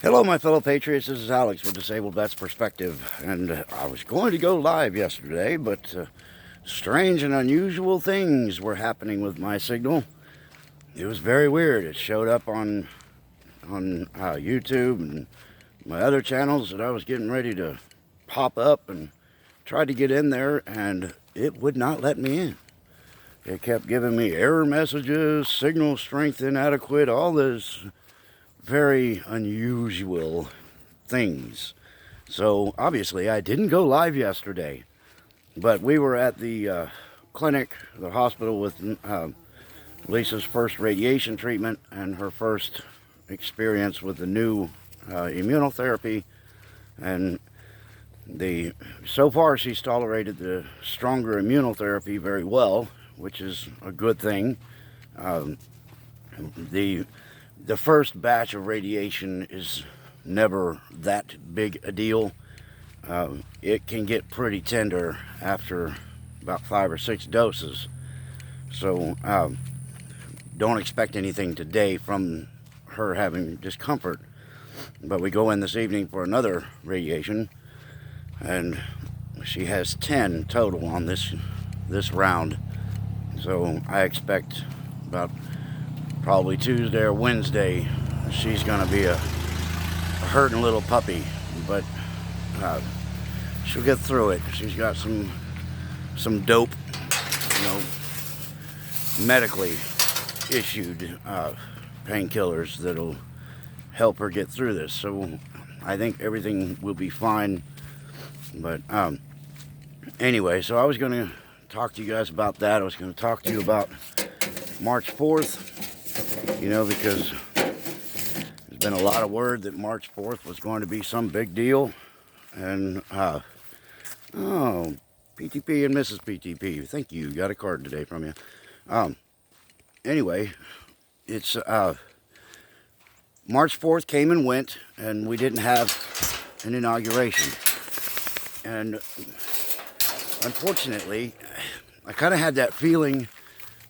Hello, my fellow patriots. This is Alex with Disabled Vets Perspective, and I was going to go live yesterday, but strange and unusual things were happening with my signal. It was very weird. It showed up on YouTube and my other channels that I was getting ready to pop up, and tried to get in there, and it would not let me in. It kept giving me error messages, signal strength inadequate, all this very unusual things. So obviously I didn't go live yesterday, but we were at the clinic, the hospital, with Lisa's first radiation treatment and her first experience with the new immunotherapy. And so far she's tolerated the stronger immunotherapy very well, which is a good thing. The first batch of radiation is never that big a deal. It can get pretty tender after about 5 or 6 doses. So don't expect anything today from her having discomfort. But we go in this evening for another radiation, and she has 10 total on this round. So I expect about probably Tuesday or Wednesday she's gonna be a hurting little puppy, but she'll get through it. She's got some dope, medically issued painkillers that'll help her get through this. So I think everything will be fine. But anyway, so I was gonna talk to you guys about that. I was gonna talk to you about March 4th, because there's been a lot of word that March 4th was going to be some big deal. And, PTP and Mrs. PTP, thank you. Got a card today from you. Anyway, it's, March 4th came and went, and we didn't have an inauguration. And unfortunately, I kind of had that feeling,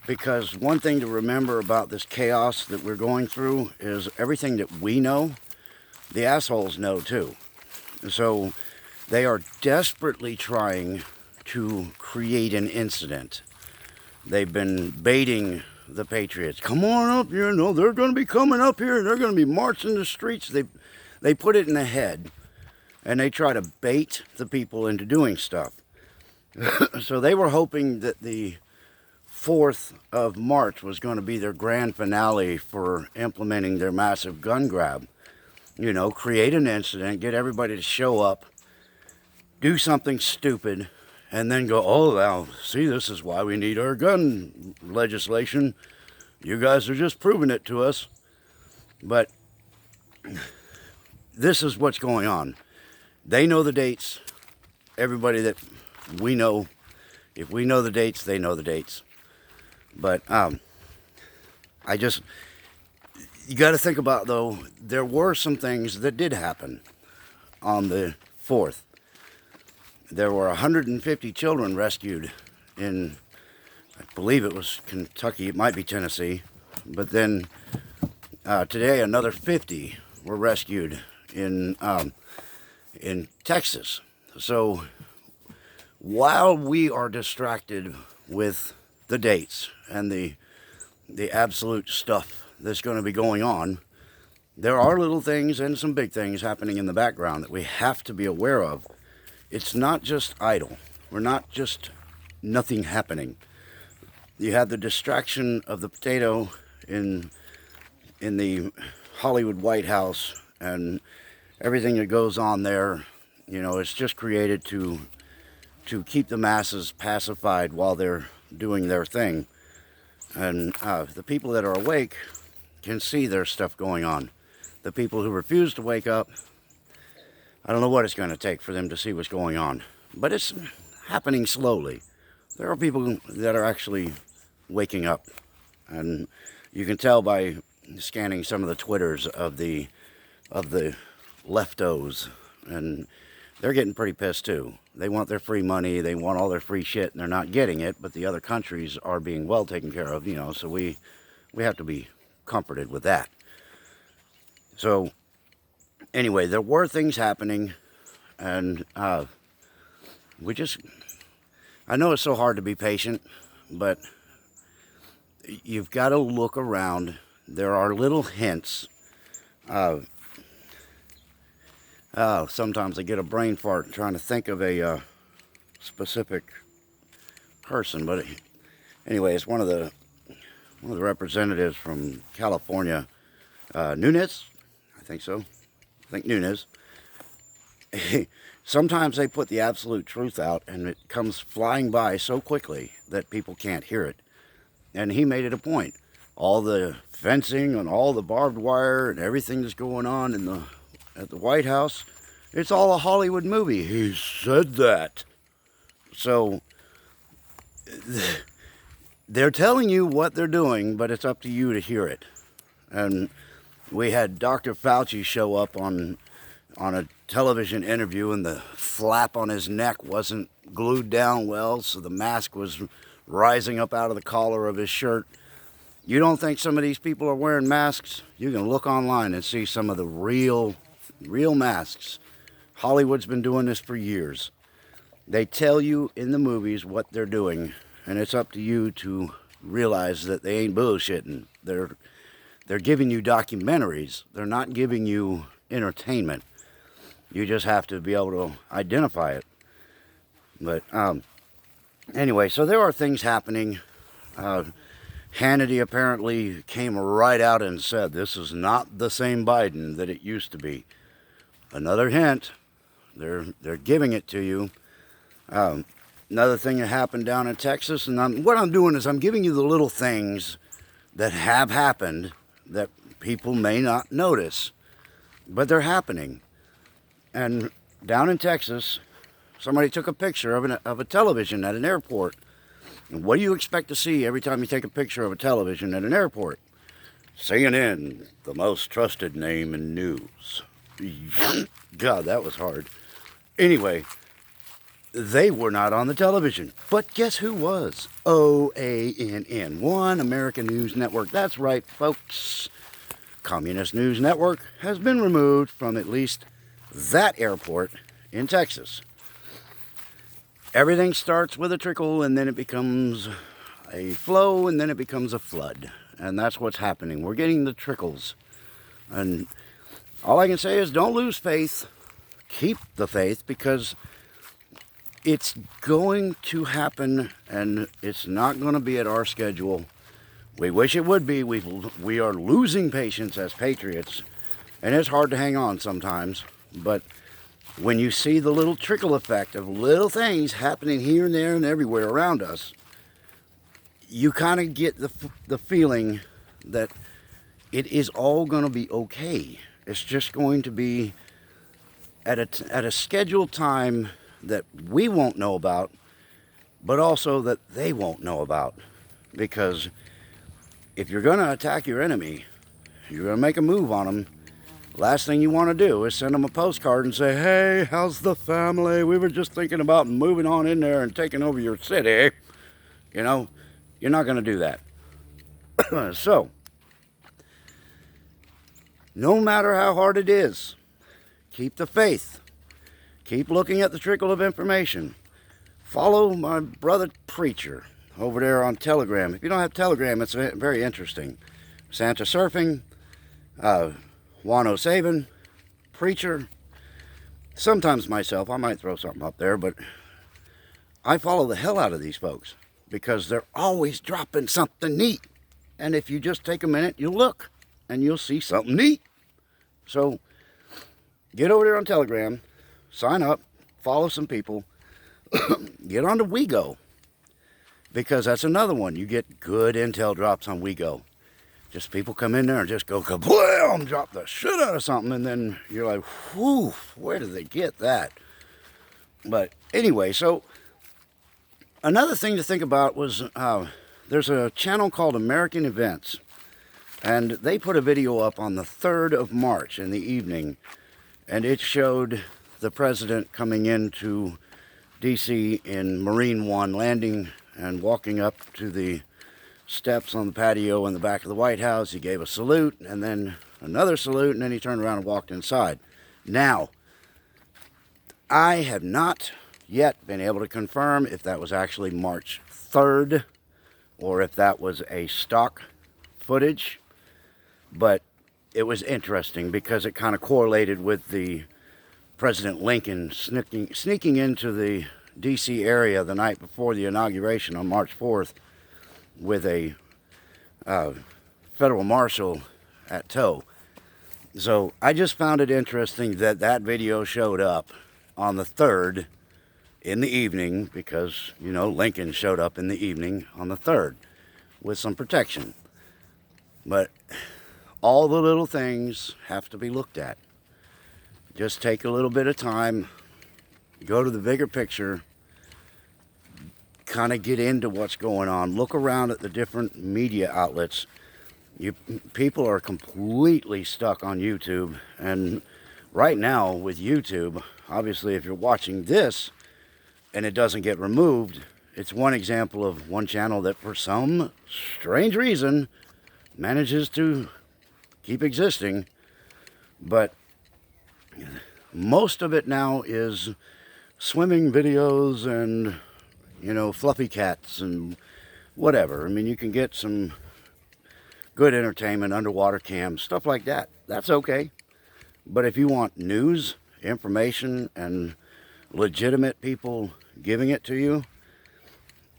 because one thing to remember about this chaos that we're going through is everything that we know, the assholes know too. So they are desperately trying to create an incident. They've been baiting the patriots. Come on up here. No, they're going to be coming up here. They're going to be marching the streets. They put it in the head, and they try to bait the people into doing stuff. So they were hoping that the 4th of March was going to be their grand finale for implementing their massive gun grab. Create an incident, get everybody to show up, do something stupid, and then go, oh, now, see, this is why we need our gun legislation. You guys are just proving it to us. But this is what's going on. They know the dates. Everybody that we know, if we know the dates, they know the dates. But you got to think about, though, there were some things that did happen on the 4th. There were 150 children rescued in, I believe it was Kentucky, it might be Tennessee, but then today another 50 were rescued in Texas. So while we are distracted with the dates and the absolute stuff that's going to be going on, there are little things and some big things happening in the background that we have to be aware of. It's not just idle. We're not just nothing happening. You have the distraction of the potato in the Hollywood White House, and everything that goes on there. It's just created to keep the masses pacified while they're doing their thing. And the people that are awake can see there's stuff going on. The people who refuse to wake up, I don't know what it's going to take for them to see what's going on. But it's happening slowly. There are people that are actually waking up. And you can tell by scanning some of the Twitters of the leftos. And they're getting pretty pissed too. They want their free money, they want all their free shit, and they're not getting it, but the other countries are being well taken care of, so we have to be comforted with that. So Anyway, there were things happening, and we just, I know it's so hard to be patient, but you've got to look around. There are little hints. Sometimes I get a brain fart trying to think of a specific person, but anyway, it's one of the representatives from California, Nunez, I think so. I think Nunez. Sometimes they put the absolute truth out, and it comes flying by so quickly that people can't hear it. And he made it a point. All the fencing and all the barbed wire and everything that's going on at the White House, it's all a Hollywood movie. He said that. So they're telling you what they're doing, but it's up to you to hear it. And we had Dr. Fauci show up on a television interview, and the flap on his neck wasn't glued down well, so the mask was rising up out of the collar of his shirt. You don't think some of these people are wearing masks? You can look online and see some of the real masks. Hollywood's been doing this for years. They tell you in the movies what they're doing, and it's up to you to realize that they ain't bullshitting. They're giving you documentaries. They're not giving you entertainment. You just have to be able to identify it. But anyway, so there are things happening. Hannity apparently came right out and said, this is not the same Biden that it used to be. Another hint. They're giving it to you. Another thing that happened down in Texas, and what I'm doing is I'm giving you the little things that have happened that people may not notice, but they're happening. And down in Texas, somebody took a picture of a television at an airport. And what do you expect to see every time you take a picture of a television at an airport? CNN, the most trusted name in news. God, that was hard. Anyway, they were not on the television. But guess who was? OANN, One American News Network. That's right, folks. Communist News Network has been removed from at least that airport in Texas. Everything starts with a trickle, and then it becomes a flow, and then it becomes a flood. And that's what's happening. We're getting the trickles. And all I can say is don't lose faith. Keep the faith, because it's going to happen, and it's not going to be at our schedule. We wish it would be. We are losing patience as patriots, and it's hard to hang on sometimes. But when you see the little trickle effect of little things happening here and there and everywhere around us, you kind of get the feeling that it is all going to be okay. It's just going to be at a scheduled time that we won't know about, but also that they won't know about. Because if you're going to attack your enemy, you're going to make a move on them, last thing you want to do is send them a postcard and say, hey, how's the family? We were just thinking about moving on in there and taking over your city. You know, you're not going to do that. So, no matter how hard it is, keep the faith. Keep looking at the trickle of information. Follow my brother Preacher over there on Telegram. If you don't have Telegram, it's very interesting. Santa Surfing, Wano Savin, Preacher, sometimes myself. I might throw something up there, but I follow the hell out of these folks because they're always dropping something neat. And if you just take a minute, you'll look and you'll see something neat. So get over there on Telegram, sign up, follow some people, get onto WeGo, because that's another one. You get good intel drops on WeGo. Just people come in there and just go kablam, drop the shit out of something, and then you're like, whew, where did they get that? But anyway, so another thing to think about was there's a channel called American Events, and they put a video up on the 3rd of March in the evening, and it showed the president coming into D.C. in Marine One, landing and walking up to the steps on the patio in the back of the White House. He gave a salute, and then another salute, and then he turned around and walked inside. Now, I have not yet been able to confirm if that was actually March 3rd or if that was a stock footage, but it was interesting because it kind of correlated with the President Lincoln sneaking into the D.C. area the night before the inauguration on March 4th with a federal marshal at tow. So I just found it interesting that that video showed up on the 3rd in the evening because, you know, Lincoln showed up in the evening on the 3rd with some protection. But all the little things have to be looked at. Just take a little bit of time, go to the bigger picture, kind of get into what's going on, look around at the different media outlets. People are completely stuck on YouTube, and right now with YouTube, obviously if you're watching this and it doesn't get removed, it's one example of one channel that for some strange reason manages to keep existing, but most of it now is swimming videos and, you know, fluffy cats and whatever. I mean, you can get some good entertainment, underwater cams, stuff like that. That's okay. But if you want news, information, and legitimate people giving it to you,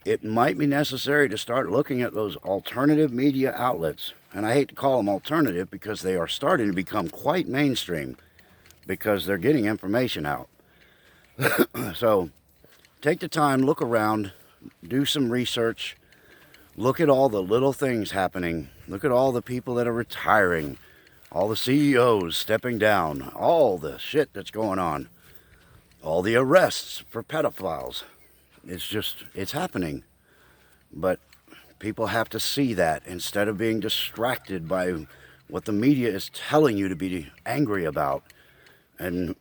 it might be necessary to start looking at those alternative media outlets. And I hate to call them alternative because they are starting to become quite mainstream because they're getting information out. So take the time, look around, do some research, look at all the little things happening, look at all the people that are retiring, all the CEOs stepping down, all the shit that's going on, all the arrests for pedophiles. It's happening. But people have to see that instead of being distracted by what the media is telling you to be angry about and,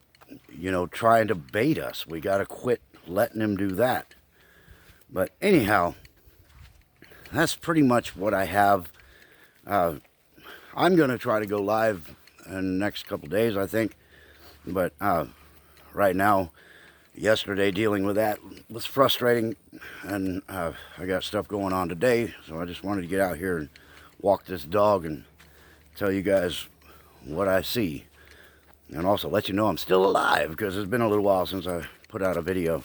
you know, trying to bait us. We got to quit letting them do that. But anyhow, that's pretty much what I have. I'm going to try to go live in the next couple days, I think. But right now, yesterday dealing with that was frustrating, and I got stuff going on today, so I just wanted to get out here and walk this dog and tell you guys what I see, and also let you know I'm still alive because it's been a little while since I put out a video.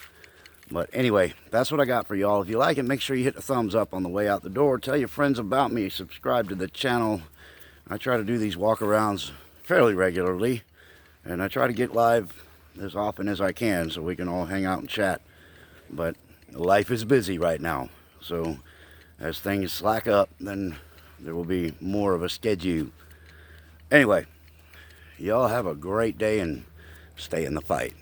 But anyway, that's what I got for y'all. If you like it, make sure you hit the thumbs up on the way out the door. Tell your friends about me. Subscribe to the channel. I try to do these walk-arounds fairly regularly, and I try to get live as often as I can so we can all hang out and chat. But life is busy right now, so as things slack up, then there will be more of a schedule. Anyway, y'all have a great day and stay in the fight.